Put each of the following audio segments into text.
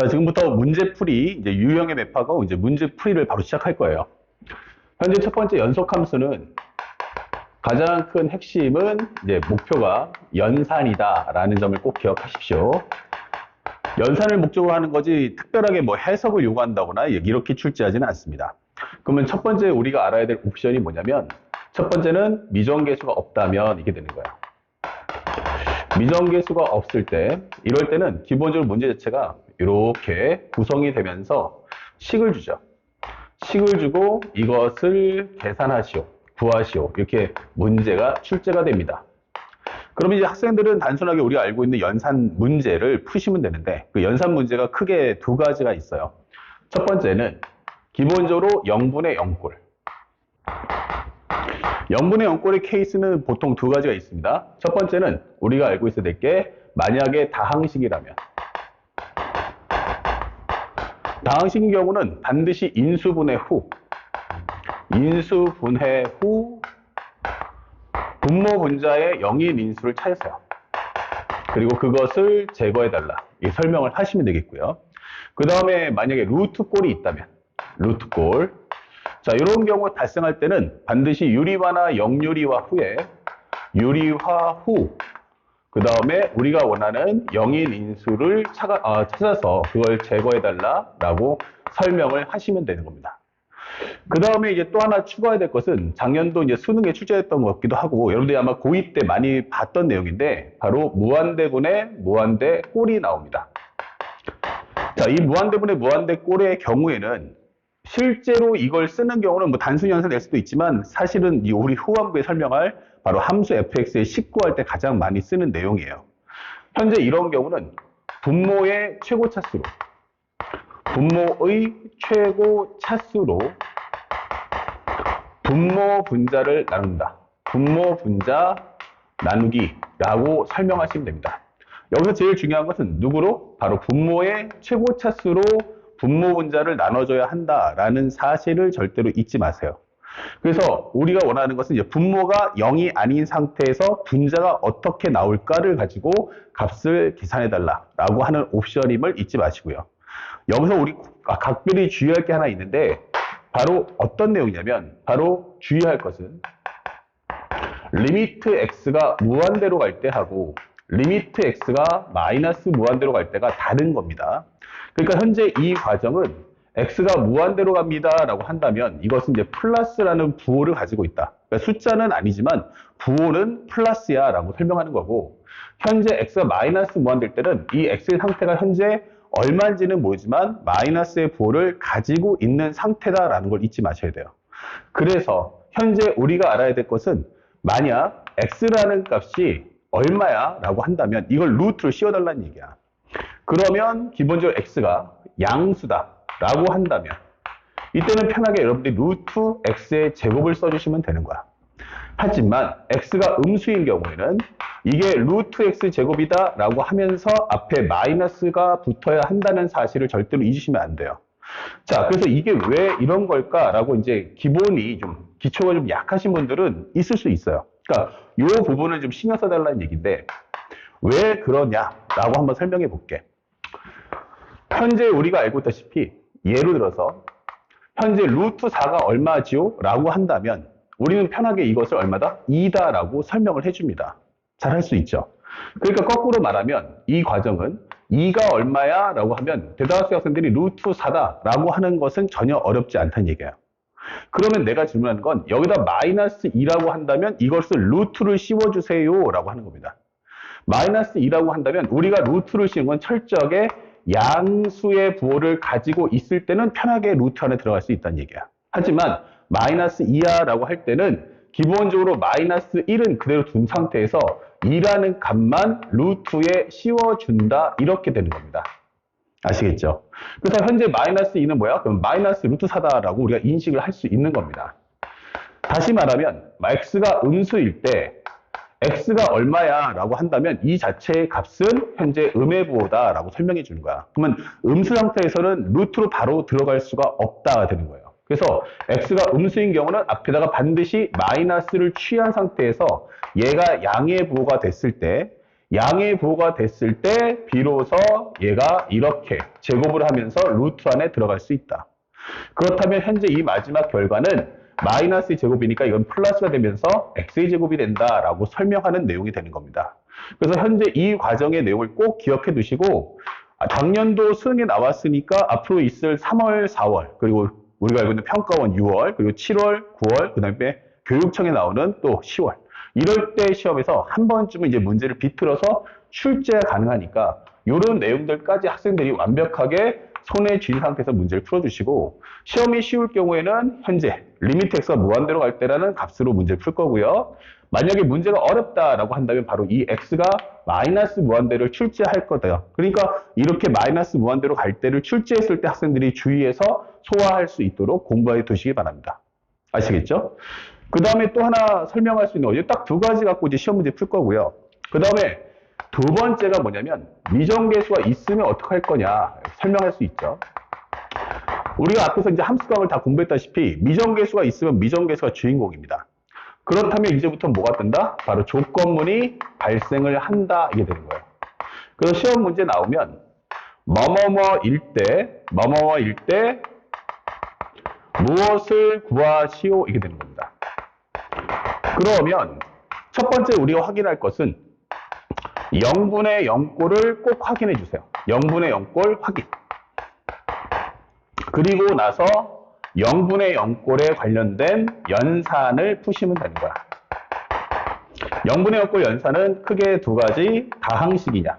자, 지금부터 문제풀이, 이제 유형의 맵하고 이제 문제풀이를 바로 시작할 거예요. 현재 첫 번째 연속함수는 가장 큰 핵심은 이제 목표가 연산이다라는 점을 꼭 기억하십시오. 연산을 목적으로 하는 거지 특별하게 뭐 해석을 요구한다거나 이렇게 출제하지는 않습니다. 그러면 첫 번째 우리가 알아야 될 옵션이 뭐냐면 첫 번째는 미정계수가 없다면 이게 되는 거예요. 미정계수가 없을 때 이럴 때는 기본적으로 문제 자체가 이렇게 구성이 되면서 식을 주죠. 식을 주고 이것을 계산하시오, 구하시오 이렇게 문제가 출제가 됩니다. 그럼 이제 학생들은 단순하게 우리가 알고 있는 연산 문제를 푸시면 되는데 그 연산 문제가 크게 두 가지가 있어요. 첫 번째는 기본적으로 0분의 0꼴. 0분의 0꼴의 케이스는 보통 두 가지가 있습니다. 첫 번째는 우리가 알고 있어야 될 게 만약에 다항식이라면 다항식인 경우는 반드시 인수분해 후 분모 분자의 영인 인수를 찾으세요. 그리고 그것을 제거해달라. 이 설명을 하시면 되겠고요. 그 다음에 만약에 루트 꼴이 있다면 루트 꼴. 자, 이런 경우 발생할 때는 반드시 유리화나 역유리화 후에 유리화 후 그 다음에 우리가 원하는 영인 인수를 찾아서 그걸 제거해달라라고 설명을 하시면 되는 겁니다. 그 다음에 이제 또 하나 추가해야 될 것은 작년도 이제 수능에 출제했던 것 같기도 하고 여러분들이 아마 고2 때 많이 봤던 내용인데 바로 무한대분의 무한대꼴이 나옵니다. 자, 이 무한대분의 무한대꼴의 경우에는 실제로 이걸 쓰는 경우는 뭐 단순히 연산될 수도 있지만 사실은 우리 후반부에 설명할 바로 함수 fx의 식구할 때 가장 많이 쓰는 내용이에요. 현재 이런 경우는 분모의 최고 차수로 분모 분자를 나눈다. 분모 분자 나누기라고 설명하시면 됩니다. 여기서 제일 중요한 것은 누구로? 바로 분모의 최고 차수로 분모 분자를 나눠줘야 한다라는 사실을 절대로 잊지 마세요. 그래서 우리가 원하는 것은 이제 분모가 0이 아닌 상태에서 분자가 어떻게 나올까를 가지고 값을 계산해달라라고 하는 옵션임을 잊지 마시고요. 여기서 우리 각별히 주의할 게 하나 있는데 바로 어떤 내용이냐면 바로 주의할 것은 리미트 x가 무한대로 갈 때 하고 리미트 x가 마이너스 무한대로 갈 때가 다른 겁니다. 그러니까 현재 이 과정은 x가 무한대로 갑니다 라고 한다면 이것은 이제 플러스라는 부호를 가지고 있다. 그러니까 숫자는 아니지만 부호는 플러스야 라고 설명하는 거고 현재 x가 마이너스 무한될 때는 이 x의 상태가 현재 얼마인지는 모르지만 마이너스의 부호를 가지고 있는 상태다라는 걸 잊지 마셔야 돼요. 그래서 현재 우리가 알아야 될 것은 만약 x라는 값이 얼마야 라고 한다면 이걸 루트를 씌워달라는 얘기야. 그러면 기본적으로 x가 양수다 라고 한다면 이때는 편하게 여러분들이 루트 x의 제곱을 써주시면 되는 거야. 하지만 x가 음수인 경우에는 이게 루트 x 제곱이다 라고 하면서 앞에 마이너스가 붙어야 한다는 사실을 절대로 잊으시면 안 돼요. 자, 그래서 이게 왜 이런 걸까 라고 이제 기초가 좀 약하신 분들은 있을 수 있어요. 그러니까 이 부분을 좀 신경 써달라는 얘기인데 왜 그러냐라고 한번 설명해 볼게. 현재 우리가 알고 있다시피 예를 들어서 현재 루트 4가 얼마지요? 라고 한다면 우리는 편하게 이것을 얼마다? 2다 라고 설명을 해줍니다. 잘 할 수 있죠. 그러니까 거꾸로 말하면 이 과정은 2가 얼마야? 라고 하면 대다수 학생들이 루트 4다 라고 하는 것은 전혀 어렵지 않다는 얘기예요. 그러면 내가 질문하는 건 여기다 마이너스 2라고 한다면 이것을 루트를 씌워주세요 라고 하는 겁니다. 마이너스 2라고 한다면 우리가 루트를 씌운 건 철저하게 양수의 부호를 가지고 있을 때는 편하게 루트 안에 들어갈 수 있다는 얘기야. 하지만 마이너스 2야 라고 할 때는 기본적으로 마이너스 1은 그대로 둔 상태에서 2라는 값만 루트에 씌워준다 이렇게 되는 겁니다. 아시겠죠? 그래서 현재 마이너스 2는 뭐야? 그럼 마이너스 루트 4다라고 우리가 인식을 할 수 있는 겁니다. 다시 말하면 x가 음수일 때 x가 얼마야 라고 한다면 이 자체의 값은 현재 음의 부호다 라고 설명해 주는 거야. 그러면 음수 상태에서는 루트로 바로 들어갈 수가 없다 되는 거예요. 그래서 x가 음수인 경우는 앞에다가 반드시 마이너스를 취한 상태에서 얘가 양의 부호가 됐을 때 양의 부호가 됐을 때 비로소 얘가 이렇게 제곱을 하면서 루트 안에 들어갈 수 있다. 그렇다면 현재 이 마지막 결과는 마이너스 제곱이니까 이건 플러스가 되면서 x의 제곱이 된다라고 설명하는 내용이 되는 겁니다. 그래서 현재 이 과정의 내용을 꼭 기억해 두시고 작년도 수능에 나왔으니까 앞으로 있을 3월, 4월 그리고 우리가 알고 있는 평가원 6월 그리고 7월, 9월 그 다음에 교육청에 나오는 또 10월 이럴 때 시험에서 한 번쯤은 이제 문제를 비틀어서 출제가 가능하니까 이런 내용들까지 학생들이 완벽하게 손에 쥔 상태에서 문제를 풀어주시고 시험이 쉬울 경우에는 현재 리미트 x가 무한대로 갈 때라는 값으로 문제를 풀 거고요. 만약에 문제가 어렵다라고 한다면 바로 이 x가 마이너스 무한대를 출제할 거다. 그러니까 이렇게 마이너스 무한대로 갈 때를 출제했을 때 학생들이 주의해서 소화할 수 있도록 공부해 두시기 바랍니다. 아시겠죠? 그 다음에 또 하나 설명할 수 있는 거죠. 딱 두 가지 갖고 이제 시험 문제 풀 거고요. 그 다음에 두 번째가 뭐냐면 미정계수가 있으면 어떻게 할 거냐 설명할 수 있죠. 우리가 앞에서 이제 함수값을 다 공부했다시피 미정계수가 있으면 미정계수가 주인공입니다. 그렇다면 이제부터 뭐가 뜬다? 바로 조건문이 발생을 한다 이게 되는 거예요. 그래서 시험 문제 나오면 뭐뭐뭐일 때 무엇을 구하시오 이게 되는 겁니다. 그러면 첫 번째 우리가 확인할 것은 0분의 0꼴을 꼭 확인해 주세요. 0분의 0꼴 확인. 그리고 나서 0분의 0꼴에 관련된 연산을 푸시면 되는 거야. 0분의 0꼴 연산은 크게 두 가지, 다항식이냐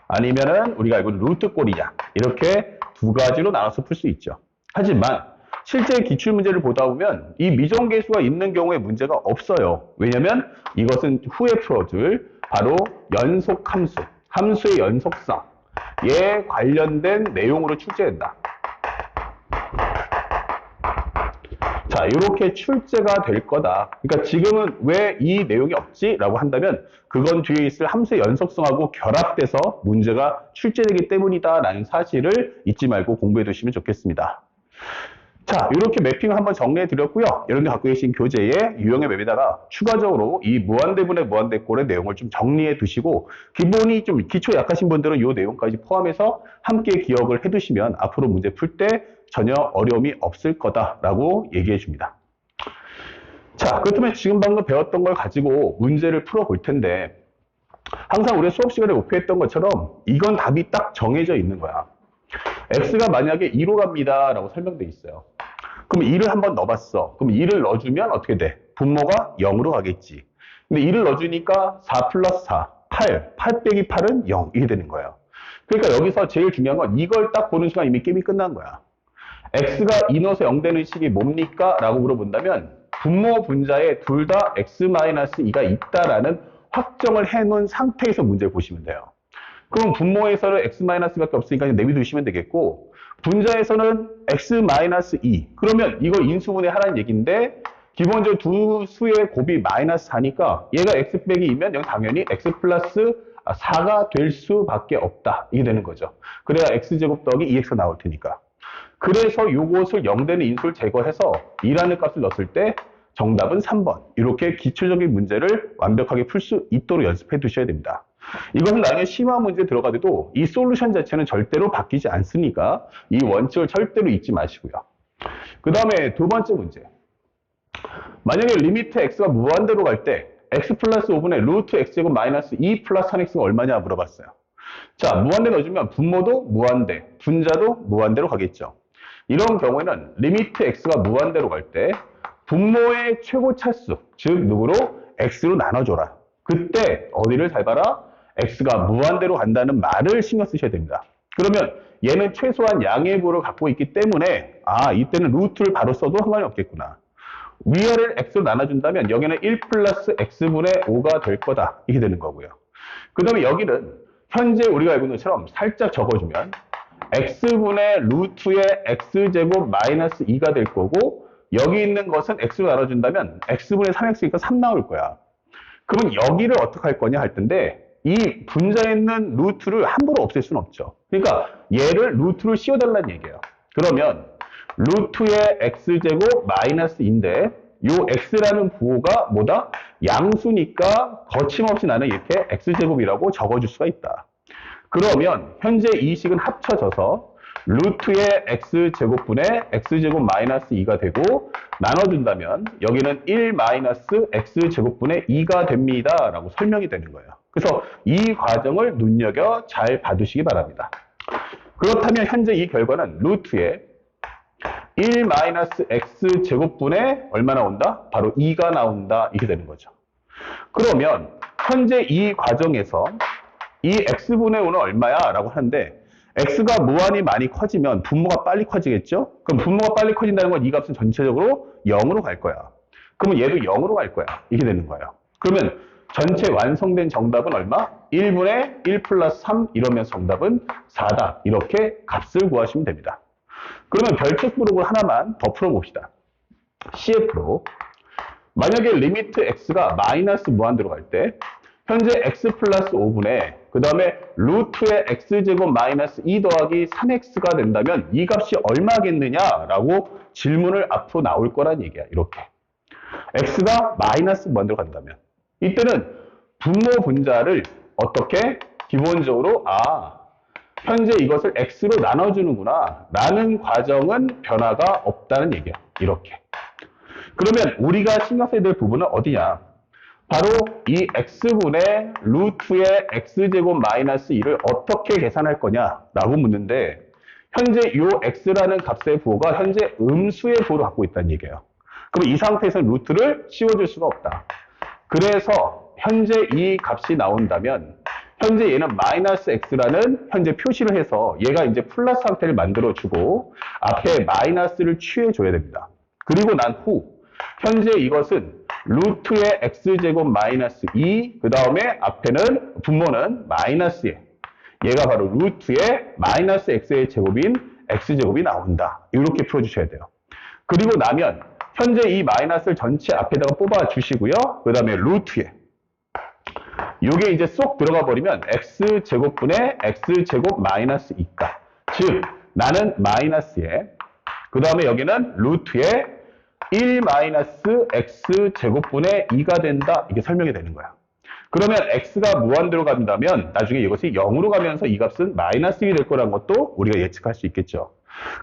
아니면은 우리가 알고 있는 루트꼴이냐 이렇게 두 가지로 나눠서 풀 수 있죠. 하지만 실제 기출문제를 보다 보면 이 미정계수가 있는 경우에 문제가 없어요. 왜냐면 이것은 후에 풀어줄 바로 연속함수, 함수의 연속성에 관련된 내용으로 출제된다. 자, 이렇게 출제가 될 거다. 그러니까 지금은 왜 이 내용이 없지? 라고 한다면 그건 뒤에 있을 함수의 연속성하고 결합돼서 문제가 출제되기 때문이다 라는 사실을 잊지 말고 공부해 두시면 좋겠습니다. 자, 이렇게 매핑을 한번 정리해 드렸고요. 여러분들 갖고 계신 교재에 유형의 맵에다가 추가적으로 이 무한대분의 무한대꼴의 내용을 좀 정리해 두시고 기본이 좀 기초 약하신 분들은 이 내용까지 포함해서 함께 기억을 해 두시면 앞으로 문제 풀 때 전혀 어려움이 없을 거다라고 얘기해 줍니다. 자, 그렇다면 지금 방금 배웠던 걸 가지고 문제를 풀어 볼 텐데 항상 우리 수업 시간에 목표했던 것처럼 이건 답이 딱 정해져 있는 거야. x가 만약에 2로 갑니다 라고 설명돼 있어요. 그럼 2를 한번 넣어봤어. 그럼 2를 넣어주면 어떻게 돼? 분모가 0으로 가겠지. 근데 2를 넣어주니까 4 플러스 4, 8 빼기 8은 0 이게 되는 거예요. 그러니까 여기서 제일 중요한 건 이걸 딱 보는 순간 이미 게임이 끝난 거야. x가 2 넣어서 0 되는 식이 뭡니까? 라고 물어본다면 분모 분자에 둘 다 x-2가 있다라는 확정을 해놓은 상태에서 문제를 보시면 돼요. 그럼 분모에서는 x-밖에 없으니까 내비두시면 되겠고 분자에서는 x-2 그러면 이거 인수분해 하라는 얘기인데 기본적으로 두 수의 곱이 마이너스 4니까 얘가 x 빼기 2면 여기 당연히 x 플러스 4가 될 수밖에 없다 이게 되는 거죠. 그래야 x제곱 더하기 2x가 나올 테니까. 그래서 요것을 0되는 인수를 제거해서 2라는 값을 넣었을 때 정답은 3번. 이렇게 기초적인 문제를 완벽하게 풀 수 있도록 연습해 두셔야 됩니다. 이것은 나중에 심화 문제 들어가도 이 솔루션 자체는 절대로 바뀌지 않으니까 이 원칙을 절대로 잊지 마시고요. 그 다음에 두 번째 문제. 만약에 리미트 x가 무한대로 갈 때 x 플러스 5분의 루트 x제곱 마이너스 2 플러스 3x가 얼마냐 물어봤어요. 자, 무한대 넣어주면 분모도 무한대, 분자도 무한대로 가겠죠. 이런 경우에는 리미트 x가 무한대로 갈 때 분모의 최고 차수, 즉 누구로? x로 나눠줘라. 그때 어디를 잘 봐라? x가 무한대로 간다는 말을 신경 쓰셔야 됩니다. 그러면 얘는 최소한 양의 부를 갖고 있기 때문에 이때는 루트를 바로 써도 상관이 없겠구나. 위아래를 x로 나눠준다면 여기는 1 플러스 x분의 5가 될 거다. 이게 되는 거고요. 그 다음에 여기는 현재 우리가 알고 있는 것처럼 살짝 적어주면 x분의 루트의 x제곱 마이너스 2가 될 거고 여기 있는 것은 x로 나눠준다면 x분의 3x니까 3 나올 거야. 그러면 여기를 어떻게 할 거냐 할 텐데 이 분자에 있는 루트를 함부로 없앨 수는 없죠. 그러니까 얘를 루트를 씌워달라는 얘기예요. 그러면 루트의 x제곱 마이너스 2인데 요 x라는 부호가 뭐다? 양수니까 거침없이 나는 이렇게 x제곱이라고 적어줄 수가 있다. 그러면 현재 이 식은 합쳐져서 루트의 x제곱분의 x제곱 마이너스 2가 되고 나눠준다면 여기는 1 마이너스 x제곱분의 2가 됩니다 라고 설명이 되는 거예요. 그래서 이 과정을 눈여겨 잘 봐두시기 바랍니다. 그렇다면 현재 이 결과는 루트의 1 마이너스 x제곱분의 얼마 나온다? 바로 2가 나온다 이렇게 되는 거죠. 그러면 현재 이 과정에서 이 x분의 5는 얼마야? 라고 하는데 x가 무한히 많이 커지면 분모가 빨리 커지겠죠? 그럼 분모가 빨리 커진다는 건 이 값은 전체적으로 0으로 갈 거야. 그러면 얘도 0으로 갈 거야. 이렇게 되는 거예요. 그러면 전체 완성된 정답은 얼마? 1분의 1 플러스 3 이러면서 정답은 4다. 이렇게 값을 구하시면 됩니다. 그러면 별책 부록을 하나만 더 풀어봅시다. CF로 만약에 리미트 x가 마이너스 무한대로 갈 때 현재 x 플러스 5분의 그 다음에 루트의 x제곱 마이너스 2 더하기 3x가 된다면 이 값이 얼마겠느냐라고 질문을 앞으로 나올 거란 얘기야. 이렇게 x가 마이너스 무한대로 간다면 이때는 분모 분자를 어떻게? 기본적으로 현재 이것을 x로 나눠주는구나 라는 과정은 변화가 없다는 얘기야. 이렇게. 그러면 우리가 신경 써야 될 부분은 어디냐? 바로 이 x분의 루트의 x제곱 마이너스 2를 어떻게 계산할 거냐라고 묻는데 현재 이 x라는 값의 부호가 현재 음수의 부호를 갖고 있다는 얘기예요. 그럼 이 상태에서는 루트를 씌워줄 수가 없다. 그래서 현재 이 값이 나온다면 현재 얘는 마이너스 x라는 현재 표시를 해서 얘가 이제 플러스 상태를 만들어주고 앞에 마이너스를 취해줘야 됩니다. 그리고 난 후 현재 이것은 루트의 x제곱 마이너스 2, 그 다음에 앞에는 분모는 마이너스에 얘가 바로 루트의 마이너스 x의 제곱인 x제곱이 나온다. 이렇게 풀어주셔야 돼요. 그리고 나면 현재 이 마이너스를 전체 앞에다가 뽑아주시고요. 그 다음에 루트에 이게 이제 쏙 들어가 버리면 x제곱분의 x제곱 마이너스 2가 즉 나는 마이너스에 그 다음에 여기는 루트에 1 마이너스 x제곱분의 2가 된다. 이게 설명이 되는 거야. 그러면 x가 무한대로 간다면 나중에 이것이 0으로 가면서 이 값은 마이너스 1이 될 거라는 것도 우리가 예측할 수 있겠죠.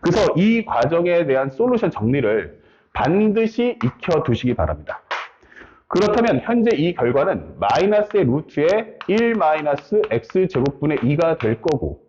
그래서 이 과정에 대한 솔루션 정리를 반드시 익혀두시기 바랍니다. 그렇다면 현재 이 결과는 마이너스의 루트에 1 마이너스 x제곱분의 2가 될 거고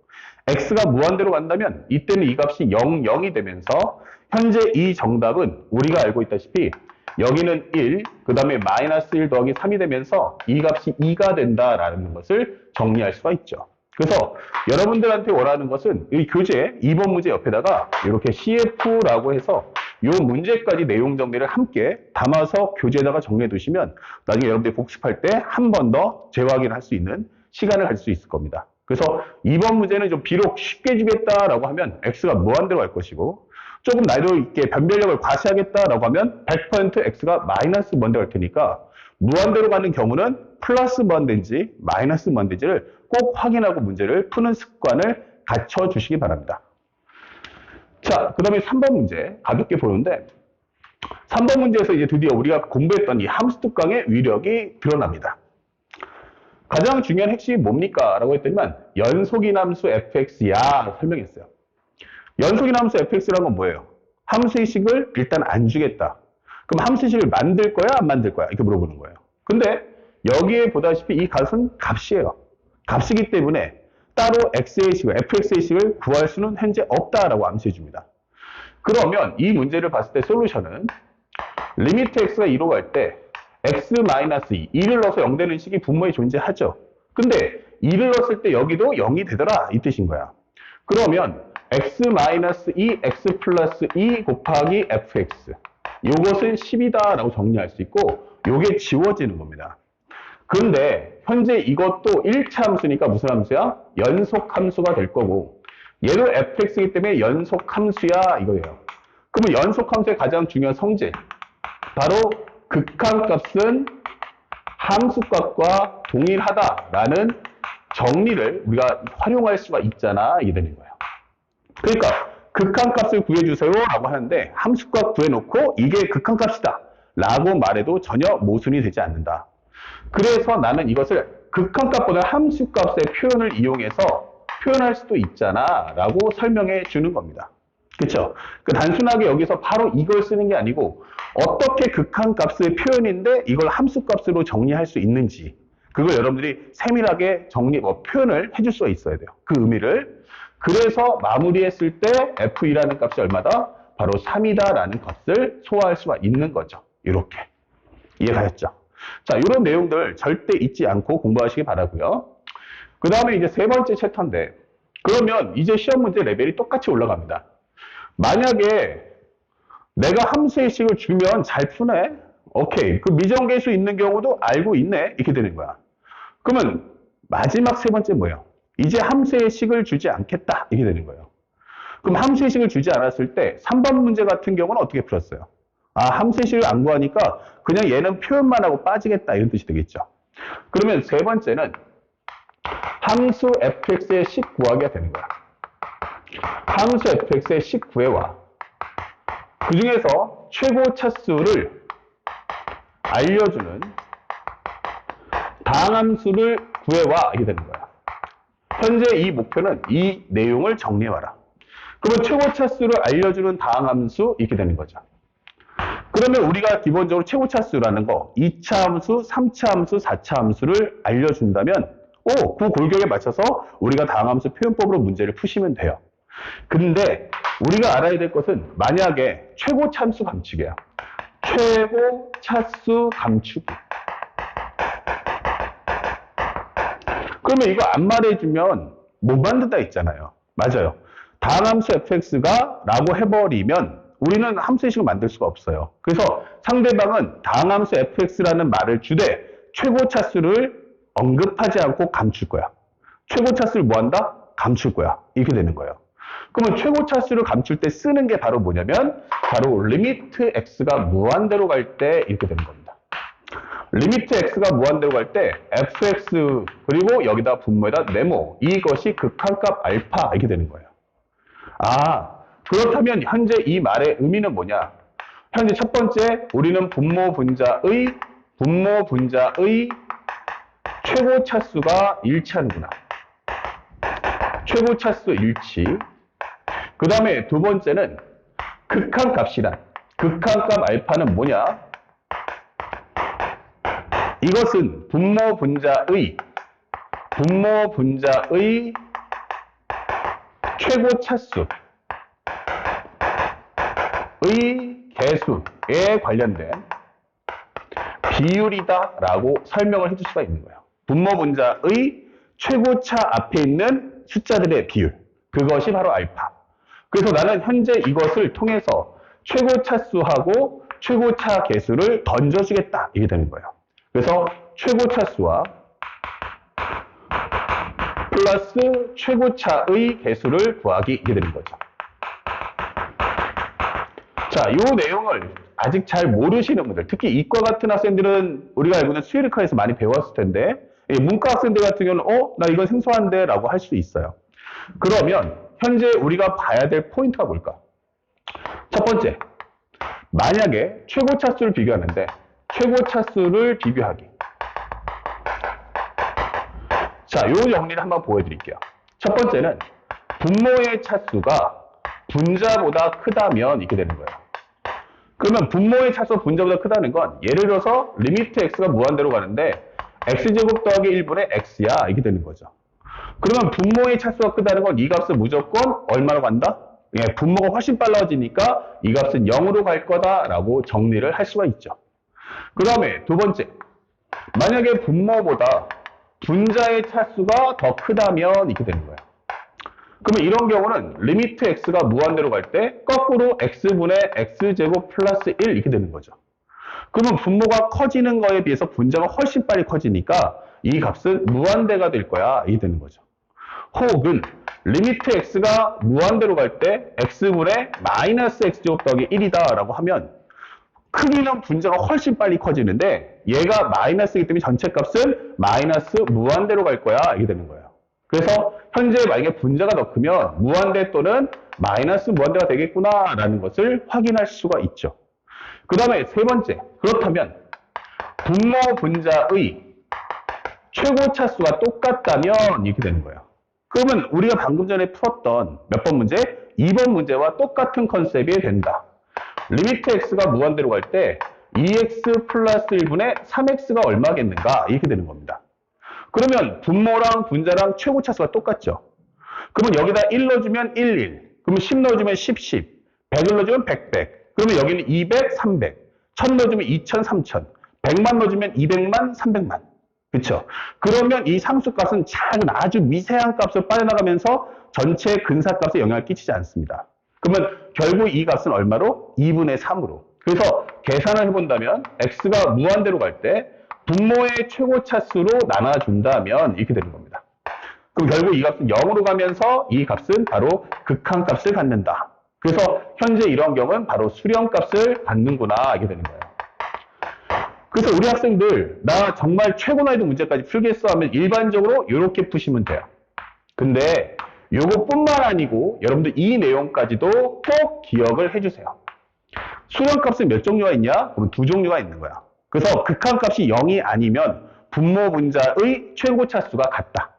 x가 무한대로 간다면 이때는 이 값이 0, 0이 되면서 현재 이 정답은 우리가 알고 있다시피 여기는 1, 그 다음에 마이너스 1 더하기 3이 되면서 이 값이 2가 된다라는 것을 정리할 수가 있죠. 그래서 여러분들한테 원하는 것은 이 교재 2번 문제 옆에다가 이렇게 CF라고 해서 이 문제까지 내용 정리를 함께 담아서 교재에다가 정리해 두시면 나중에 여러분들이 복습할 때 한 번 더 재확인할 수 있는 시간을 가질 수 있을 겁니다. 그래서 2번 문제는 좀 비록 쉽게 주겠다라고 하면 x가 무한대로 갈 것이고 조금 난이도 있게 변별력을 과시하겠다라고 하면 100% x가 마이너스 무한대로 갈 테니까 무한대로 가는 경우는 플러스 무한대인지 마이너스 무한대인지를 꼭 확인하고 문제를 푸는 습관을 갖춰주시기 바랍니다. 자, 그 다음에 3번 문제 가볍게 보는데 3번 문제에서 이제 드디어 우리가 공부했던 이 함수특강의 위력이 드러납니다. 가장 중요한 핵심이 뭡니까? 라고 했더니만 연속인 함수 fx야 설명했어요. 연속인 함수 fx라는 건 뭐예요? 함수의식을 일단 안 주겠다. 그럼 함수의식을 만들 거야? 안 만들 거야? 이렇게 물어보는 거예요. 근데 여기에 보다시피 이 값은 값이에요. 값이기 때문에 따로 x의 식을, fx의 식을 구할 수는 현재 없다라고 암시해 줍니다. 그러면 이 문제를 봤을 때 솔루션은 리미트 x가 2로 갈 때 x-2, 2를 넣어서 0 되는 식이 분모에 존재하죠. 근데 2를 넣었을 때 여기도 0이 되더라 이 뜻인 거야. 그러면 x-2, x 플러스 2 곱하기 fx 이것은 10이다 라고 정리할 수 있고 이게 지워지는 겁니다. 그런데 현재 이것도 1차 함수니까 무슨 함수야? 연속 함수가 될 거고 얘도 fx이기 때문에 연속 함수야 이거예요. 그러면 연속 함수의 가장 중요한 성질 바로 극한값은 함수값과 동일하다라는 정리를 우리가 활용할 수가 있잖아 이게 되는 거예요. 그러니까 극한값을 구해주세요 라고 하는데 함수값 구해놓고 이게 극한값이다 라고 말해도 전혀 모순이 되지 않는다. 그래서 나는 이것을 극한값보다 함수값의 표현을 이용해서 표현할 수도 있잖아 라고 설명해 주는 겁니다. 그쵸? 그 단순하게 여기서 바로 이걸 쓰는 게 아니고 어떻게 극한값의 표현인데 이걸 함수값으로 정리할 수 있는지 그걸 여러분들이 세밀하게 표현을 해줄 수가 있어야 돼요. 그 의미를. 그래서 마무리했을 때 f2라는 값이 얼마다? 바로 3이다라는 것을 소화할 수가 있는 거죠. 이렇게. 이해가셨죠? 자, 이런 내용들 절대 잊지 않고 공부하시기 바라고요. 그 다음에 이제 세 번째 챕터인데 그러면 이제 시험 문제 레벨이 똑같이 올라갑니다. 만약에 내가 함수의 식을 주면 잘 푸네? 오케이. 그 미정계수 있는 경우도 알고 있네? 이렇게 되는 거야. 그러면 마지막 세 번째 뭐예요? 이제 함수의 식을 주지 않겠다. 이렇게 되는 거예요. 그럼 함수의 식을 주지 않았을 때 3번 문제 같은 경우는 어떻게 풀었어요? 아, 함수의 식을 안 구하니까 그냥 얘는 표현만 하고 빠지겠다. 이런 뜻이 되겠죠. 그러면 세 번째는 함수 fx의 식 구하기가 되는 거야. 함수 fx의 식 구해와. 그 중에서 최고 차수를 알려주는 다항함수를 구해와. 이게 되는 거야. 현재 이 목표는 이 내용을 정리해와라. 그러면 최고 차수를 알려주는 다항함수 이렇게 되는 거죠. 그러면 우리가 기본적으로 최고 차수라는 거 2차 함수, 3차 함수, 4차 함수를 알려준다면 그 골격에 맞춰서 우리가 다항함수 표현법으로 문제를 푸시면 돼요. 근데 우리가 알아야 될 것은 만약에 최고 참수 감축이에요. 최고 차수 감축. 그러면 이거 안 말해주면 못 만든다 했잖아요. 맞아요. 다항함수 fx가 라고 해버리면 우리는 함수의 식을 만들 수가 없어요. 그래서 상대방은 다항함수 fx라는 말을 주되 최고 차수를 언급하지 않고 감출 거야. 최고 차수를 뭐 한다? 감출 거야. 이렇게 되는 거예요. 그러면 최고 차수를 감출 때 쓰는 게 바로 뭐냐면 바로 리미트 x가 무한대로 갈 때 이렇게 되는 겁니다. 리미트 x가 무한대로 갈 때 fx 그리고 여기다 분모에다 네모 이것이 극한값 알파 이렇게 되는 거예요. 아, 그렇다면 현재 이 말의 의미는 뭐냐? 현재 첫 번째 우리는 분모 분자의 최고 차수가 일치하는구나. 최고 차수 일치. 그 다음에 두 번째는 극한값이란 극한값 알파는 뭐냐? 이것은 분모 분자의 최고 차수의 개수에 관련된 비율이다라고 설명을 해줄 수가 있는 거예요. 분모 분자의 최고차 앞에 있는 숫자들의 비율. 그것이 바로 알파. 그래서 나는 현재 이것을 통해서 최고차수하고 최고차 개수를 던져주겠다. 이게 되는 거예요. 그래서 최고차수와 플러스 최고차의 개수를 구하기 이게 되는 거죠. 자, 이 내용을 아직 잘 모르시는 분들, 특히 이과 같은 학생들은 우리가 알고 있는 수의리카에서 많이 배웠을 텐데 문과 학생들 같은 경우는 나 이건 생소한데 라고 할 수 있어요. 그러면 현재 우리가 봐야 될 포인트가 뭘까? 첫 번째, 만약에 최고차수를 비교하는데 최고차수를 비교하기. 자, 요 정리를 한번 보여드릴게요. 첫 번째는 분모의 차수가 분자보다 크다면 이렇게 되는 거예요. 그러면 분모의 차수가 분자보다 크다는 건 예를 들어서 리미트 x가 무한대로 가는데 x제곱 더하기 1분의 x야 이렇게 되는 거죠. 그러면 분모의 차수가 크다는 건 이 값은 무조건 얼마로 간다? 예, 분모가 훨씬 빨라지니까 이 값은 0으로 갈 거다라고 정리를 할 수가 있죠. 그 다음에 두 번째, 만약에 분모보다 분자의 차수가 더 크다면 이렇게 되는 거예요. 그러면 이런 경우는 리미트 x가 무한대로 갈 때 거꾸로 x분의 x제곱 플러스 1 이렇게 되는 거죠. 그러면 분모가 커지는 거에 비해서 분자가 훨씬 빨리 커지니까 이 값은 무한대가 될 거야 이게 되는 거죠. 혹은 리미트 x가 무한대로 갈 때 x분의 마이너스 x제곱 더하기 1이다 라고 하면 크기는 분자가 훨씬 빨리 커지는데 얘가 마이너스이기 때문에 전체 값은 마이너스 무한대로 갈 거야 이게 되는 거예요. 그래서 현재 만약에 분자가 더 크면 무한대 또는 마이너스 무한대가 되겠구나 라는 것을 확인할 수가 있죠. 그 다음에 세 번째, 그렇다면 분모 분자의 최고차수가 똑같다면 이렇게 되는 거예요. 그러면 우리가 방금 전에 풀었던 몇 번 문제? 2번 문제와 똑같은 컨셉이 된다. 리미트 x가 무한대로 갈 때 2x 플러스 1분의 3x가 얼마겠는가? 이렇게 되는 겁니다. 그러면 분모랑 분자랑 최고차수가 똑같죠. 그러면 여기다 1 넣어주면 1, 1. 그러면 10 넣어주면 10, 10. 100을 넣어주면 100, 100. 그러면 여기는 200, 300. 1000 넣어주면 2000, 3000. 100만 넣어주면 200만, 300만. 그렇죠? 그러면 이 상수값은 작은 아주 미세한 값으로 빠져나가면서 전체 근사값에 영향을 끼치지 않습니다. 그러면 결국 이 값은 얼마로? 2분의 3으로. 그래서 계산을 해본다면 x가 무한대로 갈 때 분모의 최고차수로 나눠준다면 이렇게 되는 겁니다. 그럼 결국 이 값은 0으로 가면서 이 값은 바로 극한값을 갖는다. 그래서 현재 이런 경우는 바로 수렴값을 갖는구나 이렇게 되는 거예요. 그래서 우리 학생들 나 정말 최고 난이도 문제까지 풀겠어 하면 일반적으로 이렇게 푸시면 돼요. 근데 요것뿐만 아니고 여러분들 이 내용까지도 꼭 기억을 해주세요. 수렴값은 몇 종류가 있냐? 그럼 두 종류가 있는 거야. 그래서 극한값이 0이 아니면 분모 분자의 최고차수가 같다.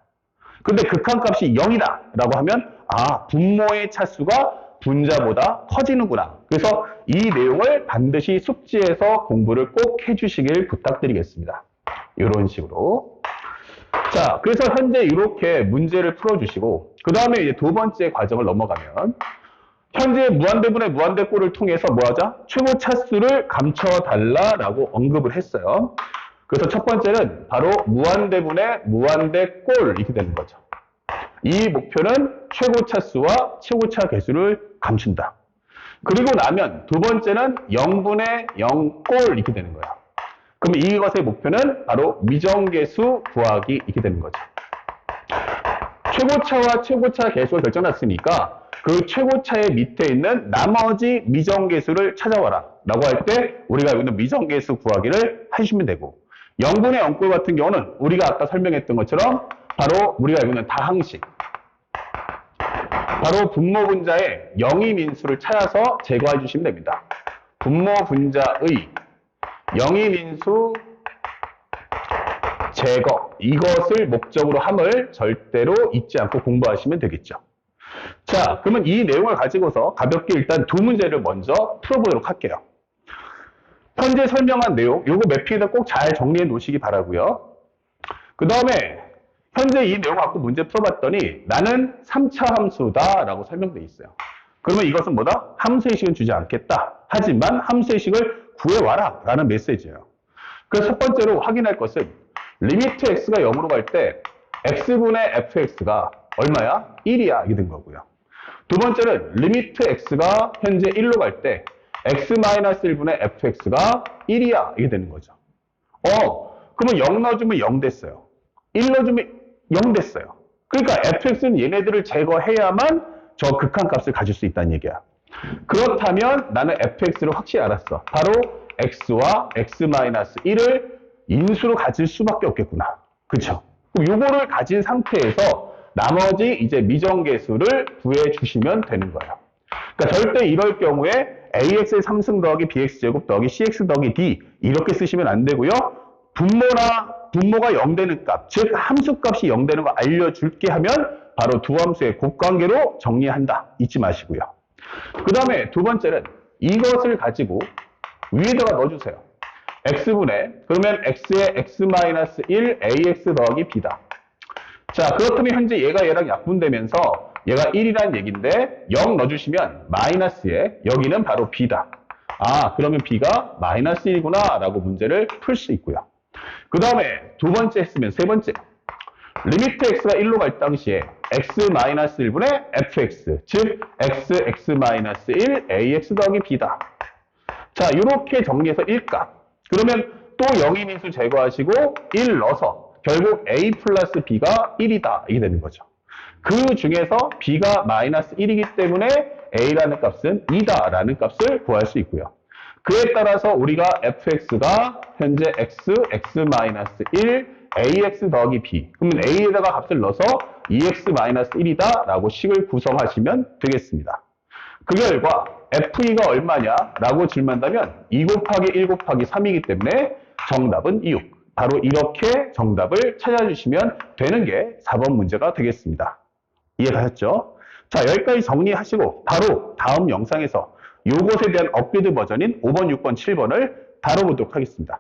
근데 극한값이 0이다 라고 하면 아 분모의 차수가 분자보다 커지는구나. 그래서 이 내용을 반드시 숙지해서 공부를 꼭 해주시길 부탁드리겠습니다. 이런 식으로. 자, 그래서 현재 이렇게 문제를 풀어주시고 그 다음에 이제 두 번째 과정을 넘어가면 현재 무한대분의 무한대꼴을 통해서 뭐 하자? 최고 차수를 감춰달라라고 언급을 했어요. 그래서 첫 번째는 바로 무한대분의 무한대꼴 이렇게 되는 거죠. 이 목표는 최고 차수와 최고차 개수를 감춘다. 그리고 나면 두 번째는 0분의 0꼴 이렇게 되는 거야. 그럼 이것의 목표는 바로 미정계수 구하기 이렇게 되는 거죠. 최고차와 최고차 개수가 결정났으니까 그 최고차의 밑에 있는 나머지 미정계수를 찾아와라 라고 할 때 우리가 여기는 미정계수 구하기를 하시면 되고 0분의 0꼴 같은 경우는 우리가 아까 설명했던 것처럼 바로 우리가 알고 있는 다항식 바로 분모 분자의 영위민수를 찾아서 제거해 주시면 됩니다. 분모 분자의 영위민수 제거 이것을 목적으로 함을 절대로 잊지 않고 공부하시면 되겠죠. 자, 그러면 이 내용을 가지고서 가볍게 일단 두 문제를 먼저 풀어보도록 할게요. 현재 설명한 내용, 요거 매핑에다 꼭 잘 정리해 놓으시기 바라고요. 그 다음에 현재 이 내용 갖고 문제 풀어봤더니 나는 3차 함수다 라고 설명되어 있어요. 그러면 이것은 뭐다? 함수의 식은 주지 않겠다. 하지만 함수의 식을 구해와라 라는 메시지예요. 그래서 첫 번째로 확인할 것은 리미트 x가 0으로 갈 때 x분의 fx가 얼마야? 1이야. 이게 된 거고요. 두 번째는 리미트 x가 현재 1로 갈 때 x-1분의 fx가 1이야. 이게 되는 거죠. 그러면 0 넣어주면 0 됐어요. 1 넣어주면 0 됐어요. 그러니까 fx는 얘네들을 제거해야만 저 극한값을 가질 수 있다는 얘기야. 그렇다면 나는 fx를 확실히 알았어. 바로 x와 x-1을 인수로 가질 수밖에 없겠구나. 그렇죠? 그럼 요거를 가진 상태에서 나머지 이제 미정계수를 구해 주시면 되는 거예요. 그러니까 절대 이럴 경우에 ax의 3승 더하기 bx제곱 더하기 cx 더하기 d 이렇게 쓰시면 안 되고요. 분모가 0 되는 값, 즉 함수값이 0 되는 거 알려줄게 하면 바로 두 함수의 곱관계로 정리한다. 잊지 마시고요. 그 다음에 두 번째는 이것을 가지고 위에다가 넣어주세요. x분의 그러면 x의 x-1 ax 더하기 b다. 자, 그렇다면 현재 얘가 얘랑 약분되면서 얘가 1이라는 얘기인데 0 넣어주시면 마이너스에 여기는 바로 b다. 아, 그러면 b가 마이너스 1이구나 라고 문제를 풀 수 있고요. 그 다음에 두 번째 했으면 세 번째 리미트 x가 1로 갈 당시에 x-1분의 fx 즉 x-1 ax 더하기 b다. 자, 이렇게 정리해서 1값 그러면 또 영위민수 제거하시고 1 넣어서 결국 a 플러스 b가 1이다 이게 되는 거죠. 그 중에서 b가 마이너스 1이기 때문에 a라는 값은 2다 라는 값을 구할 수 있고요. 그에 따라서 우리가 fx가 현재 x, x-1 ax 더하기 b 그러면 a에다가 값을 넣어서 2x-1이다 라고 식을 구성하시면 되겠습니다. 그 결과 FE가 얼마냐라고 질문한다면 2 곱하기 1 곱하기 3이기 때문에 정답은 26. 바로 이렇게 정답을 찾아주시면 되는 게 4번 문제가 되겠습니다. 이해가셨죠? 자, 여기까지 정리하시고 바로 다음 영상에서 요것에 대한 업그레이드 버전인 5번, 6번, 7번을 다뤄보도록 하겠습니다.